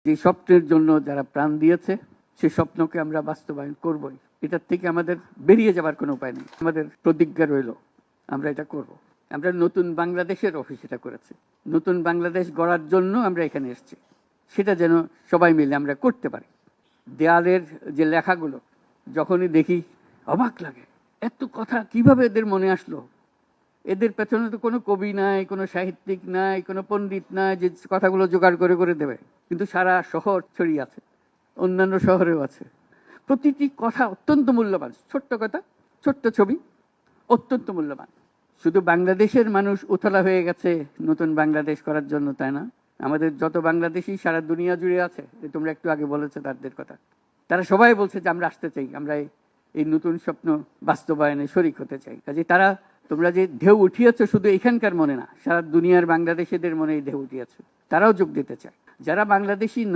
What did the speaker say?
যে স্বপ্নের জন্য যারা প্রাণ দিয়েছে সেই স্বপ্নকে আমরা বাস্তবায়ন করবই। এটার থেকে আমাদের বেরিয়ে যাবার কোনো উপায় নেই। আমাদের প্রতিজ্ঞা রইল আমরা এটা করব। আমরা নতুন বাংলাদেশের অফিস এটা করেছি। নতুন বাংলাদেশ গড়ার জন্য আমরা এখানে এসেছি, সেটা যেন সবাই মিলে আমরা করতে পারি। দেয়ালের যে লেখাগুলো যখনই দেখি অবাক লাগে, এত কথা কিভাবে এদের মনে আসলো। এদের পেছনে তো কোনো কবি নাই, কোনো সাহিত্যিক নাই, কোনো পণ্ডিত নাই যে কথাগুলো জোগাড় করে করে দেবে, কিন্তু সারা শহর ছড়িয়ে আছে, অন্যান্য শহরেও আছে। প্রতিটি কথা অত্যন্ত মূল্যবান। ছোট্ট কথা, ছোট্ট ছবি, অত্যন্ত মূল্যবান। শুধু বাংলাদেশের মানুষ উতলা হয়ে গেছে নতুন বাংলাদেশ করার জন্য, তাই না? আমাদের যত বাংলাদেশি সারা দুনিয়া জুড়ে আছে, যে তোমরা একটু আগে বলেছো তাদের কথা, তারা সবাই বলছে যে আমরা আসতে চাই, আমরা এই নতুন স্বপ্ন বাস্তবায়নে শরিক হতে চাই। কাজে তারা, তোমরা যে ঢেউ উঠিয়েছো শুধু এখানকার মনে না, সারা দুনিয়ার বাংলাদেশিদের মনে এই ঢেউ উঠিয়েছো, তারাও যোগ দিতে চায়। যারা বাংলাদেশি